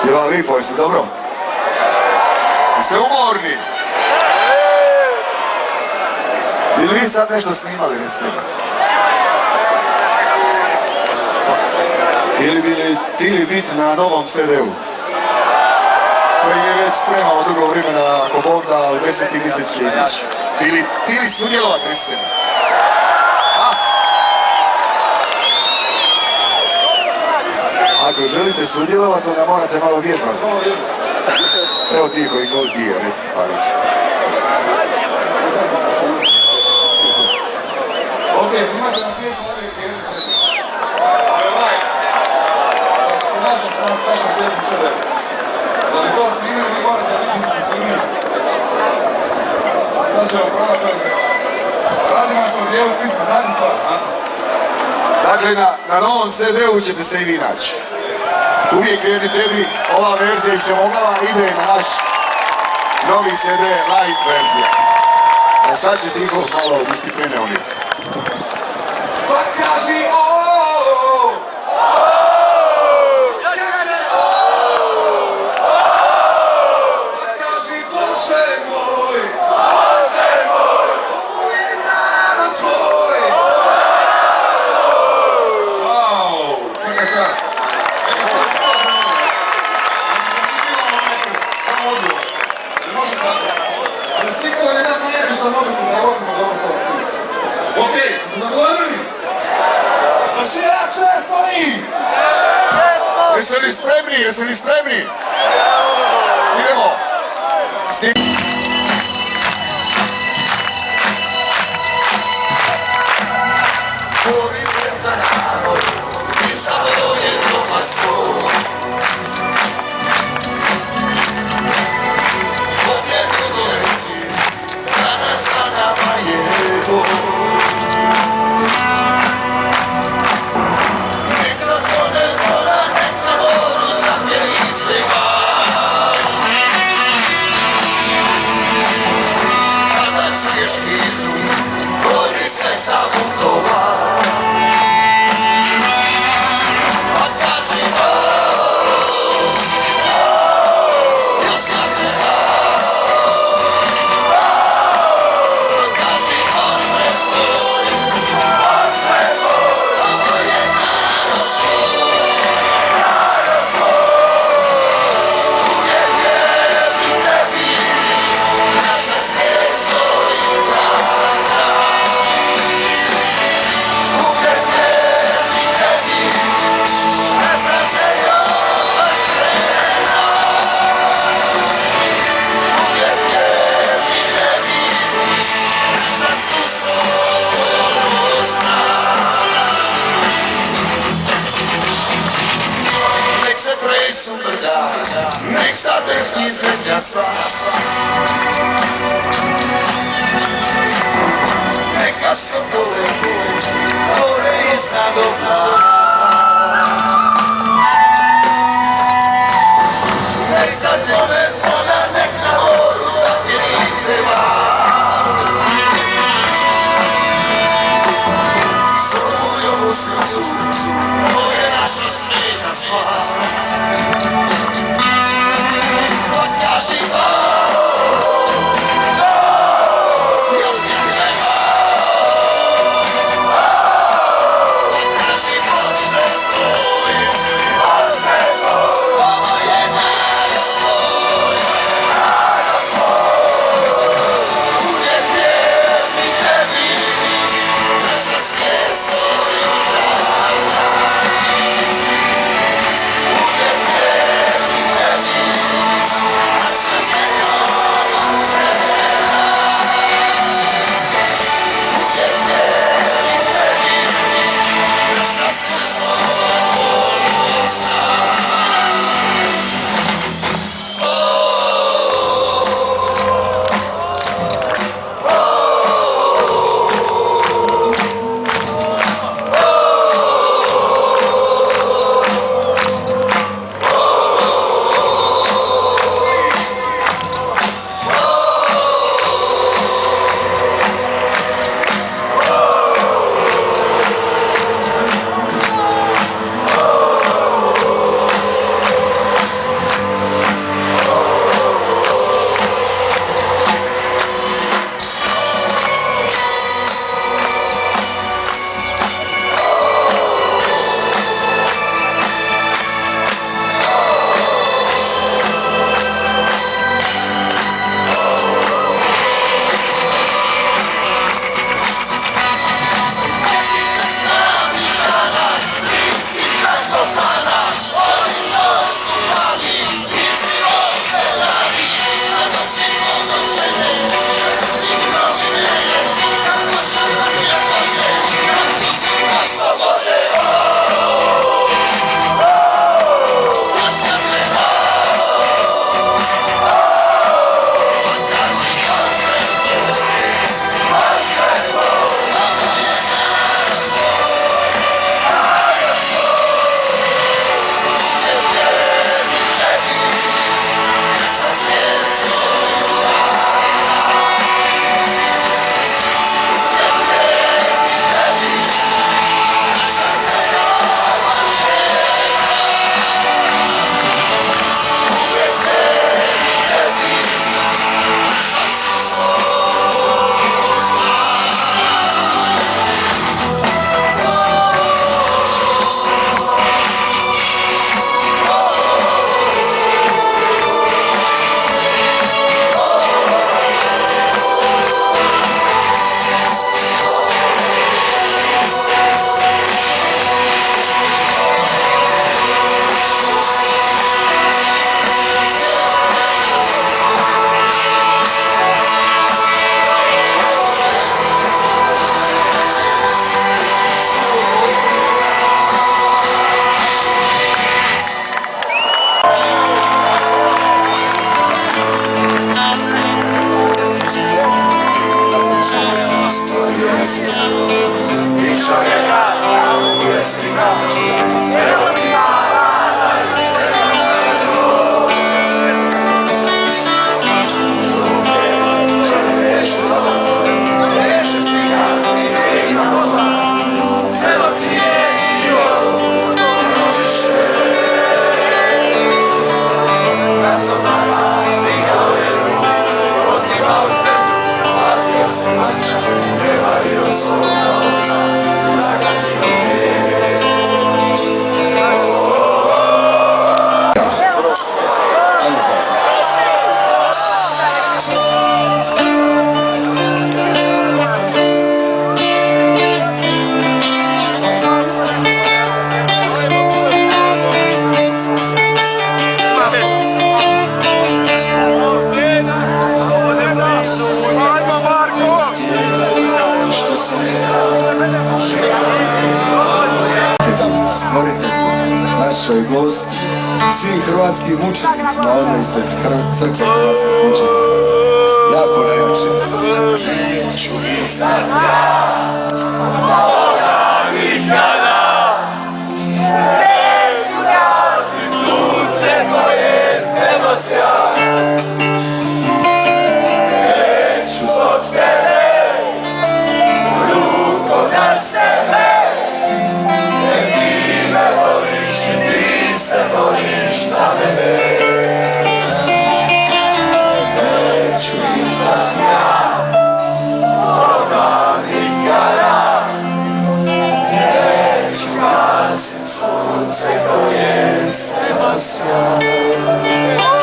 Je vam lipo, jeste dobro? Jeste umorni? Ili vi sad nešto snimali, niste? Ili bili tili biti na novom CD-u? Koji je već spremao dugo vremena, ako Bog da u 10. mjesec će izaći. Ili tili sudjelovati, recite mi? Ako želite sudjelovati, onda morate malo vježbati. Evo tiho, izvoli tiho, reci Parić. Ok, snimat će nam pjesmu ove kjerice. Da se nažalost nam kaša sljedeći čovjek. Da bi to snimili, vi morate biti disciplini. Sad ćemo probati. Radimo se u dijelu pisma, dajte stvar. Dakle, na novom CD-u ćete se i vi naći. Uvijek jedni tebi, ova verzija iz Čemoglava ide na naš novi CD live verzija. A sad će tiho malo discipline uniti. Pa kaži Jeste li spremni? Jeste li spremni? Idemo! Bori se za narod i za volje doma svoj. Pobjedu donesi, danas za nama je boj. Nek zadrhni zemlja sva. Neka sopole gore iznad okna. Nek zazvone zvona, nek na moru zapjeni se val. Solujom u srcu, to je naša sveta stvar. našoj gospi, svim hrvatskim mučenicima ovdje ispred crkve hrvatskih mučenika. Jako najjače. Neću iznad Boga nikada, neću gazit sunce koje s neba sja. Neću zbog tebe, rukom na sebe, jer ti me voliš i ti se voliš za mene. Neću iznad ja, Boga nikada, neću gasit sunce koje s neba sja.